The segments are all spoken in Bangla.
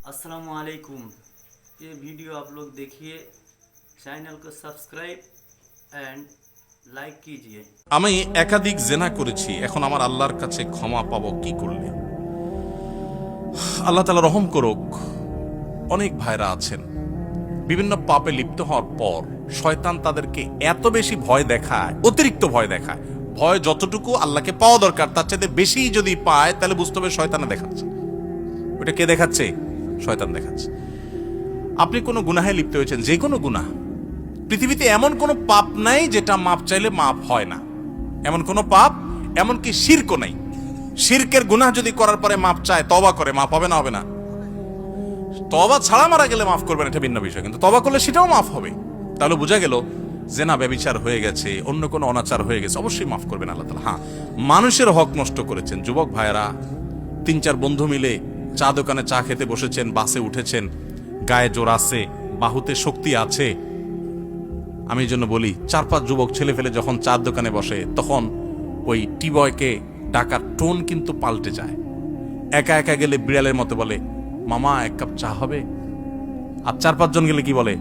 अस्सलामु अलैकुम। ये वीडियो आप लोग देखिए, चैनल को सब्सक्राइब एंड লাইক कीजिए। আমি একাধিক জেনা করেছি, এখন আমার আল্লাহর কাছে ক্ষমা পাবো কি করলে? আল্লাহ তাআলা রহম করুক। অনেক ভাইরা আছেন বিভিন্ন পাপে লিপ্ত হওয়ার পর শয়তান তাদেরকে এত বেশি ভয় দেখায়, অতিরিক্ত ভয় দেখায়। ভয় যতটুকু আল্লাহকে পাওয়া দরকার তার চাইতে বেশি যদি পায় তাহলে বুঝতে হবে শয়তানে দেখাচ্ছে। ওটা কে দেখাচ্ছে? শয়তান দেখাচ্ছে। আপনি কোনো গুনাহে লিপ্ত হয়েছেন, যে কোনো গুনাহ, পৃথিবীতে এমন কোনো পাপ নাই যেটা মাপ চাইলে মাপ হয় না। এমন কোনো পাপ, এমনকি শিরকও নাই। শিরকের গুনাহ যদি করার পরে মাপ চায়, তওবা করে, মাপ হবে না? হবে না। তওবা ছাড়া মারা গেলে মাফ করবেন, এটা ভিন্ন বিষয়, কিন্তু তওবা করলে সেটাও মাফ হবে। তাহলে বোঝা গেল জেনা ব্যভিচার হয়ে গেছে, অন্য কোনো অনাচার হয়ে গেছে, অবশ্যই মাফ করবেন আল্লাহ তাআলা। হ্যাঁ, মানুষের হক নষ্ট করেছেন। যুবক ভাইয়েরা 3-4 বন্ধু মিলে চা দোকানে চা খেতে বসেছেন, বাসে উঠেছেন, গায়ে জোর আছে, বাহুতে শক্তি আছে। আমি এই জন্য বলি, 4-5 যুবক ছেলে ফেলে যখন চার দোকানে বসে তখন ওই টিবয়কে ডাকার টোন কিন্তু পাল্টে যায়। একা একা গেলে বিড়ালের মতো বলে, মামা 1 কাপ চা হবে? আর 4-5 জন গেলে কি বলে?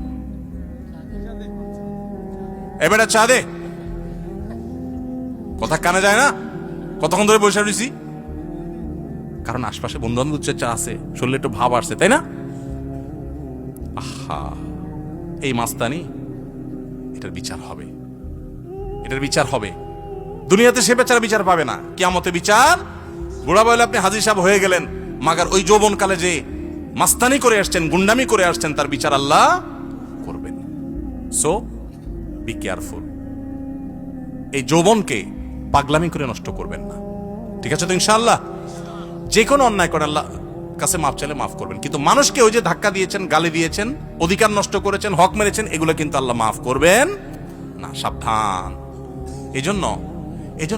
এবারে চা দে। কথা কানে যায় না? কতক্ষণ ধরে বসে রয়েছি? কারণ আশপাশে বন্ধু বান্ধব চা আছে, শরীরে একটু ভাব আসছে, তাই না? আহা, এই মাস্তানি, এটার বিচার হবে, এটার বিচার হবে। দুনিয়াতে সে বেচারা বিচার পাবে না, কিয়ামতে বিচার। বুড়া বয়লে আপনি হাজী সাহেব হয়ে গেলেন, মাগার ওই যৌবনকালে যে মাস্তানি করে আসছেন, গুন্ডামি করে আসছেন, তার বিচার আল্লাহ করবেন। So be careful. এই যৌবনকে পাগলামি করে নষ্ট করবেন না, ঠিক আছে তো? ইনশাআল্লাহ যে কোনো অন্যায় করে আল্লাহ কাছে মাফ চাইলে মাফ করবেন, কিন্তু মানুষকে ওই যে ধাক্কা দিয়েছেন, গালি দিয়েছেন, অধিকার নষ্ট করেছেন, হক মেরেছেন, এগুলো কিন্তু আল্লাহ মাফ করবেন না। সাবধান। এই জন্য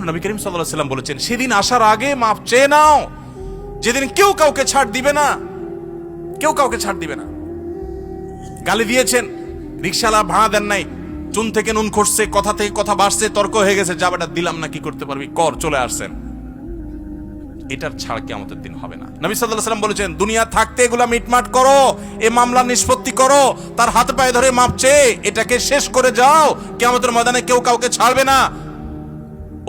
নবী করিম সাল্লাল্লাহু আলাইহি ওয়াসাল্লাম বলেছেন, সেদিন আসার আগে মাফ চেয়ে নাও, যেদিন কেউ কাউকে ছাড় দিবে না, কেউ কাউকে ছাড় দিবে না। গালি দিয়েছেন, রিকশালা ভাড়া দেন নাই, চুন থেকে নুন খসছে, কথা থেকে কথা বাড়ছে, তর্ক হয়ে গেছে, যা বেটা দিলাম না, কি করতে পারবি কর, চলে আসছেন। এটার ছাড় কিয়ামতের দিন হবে না। নবী সাল্লাল্লাহু আলাইহি ওয়াসাল্লাম বলেছেন, দুনিয়া থাকতে এগুলা মিটমাট করো, এই মামলা নিষ্পত্তি করো, তার হাত পায়ে ধরে মাপ চেয়ে এটাকে শেষ করে যাও। কিয়ামতের ময়দানে কেউ কাউকে ছাড়বে না।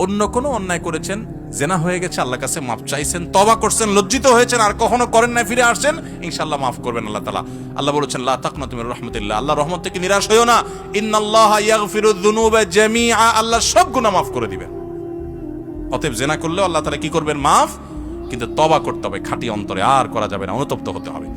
অন্য কোনো অন্যায় করেছেন, জেনা হয়ে গেছে, আল্লাহর কাছে মাপ চাইছেন, তওবা করছেন, লজ্জিত হয়েছেন, আর কখনো করেন না, ফিরে আসছেন, ইনশাআল্লাহ মাফ করবেন আল্লাহ তাআলা। আল্লাহ বলেছেন, লা তাকনাতু মির রাহমাতিল্লাহ, আল্লাহর রহমত থেকে নিরাশ হইও না। ইন্নাল্লাহা ইয়াগফিরুয যুনুবা জামিআ, আল্লাহ সব গুনাহ মাফ করে দিবেন। অতএব জেনা করলেও আল্লাহ তাআলা কি করবেন? মাফ। কিন্তু তওবা করতে হবে খাঁটি অন্তরে, আর করা যাবে না, অনুতপ্ত হতে হবে।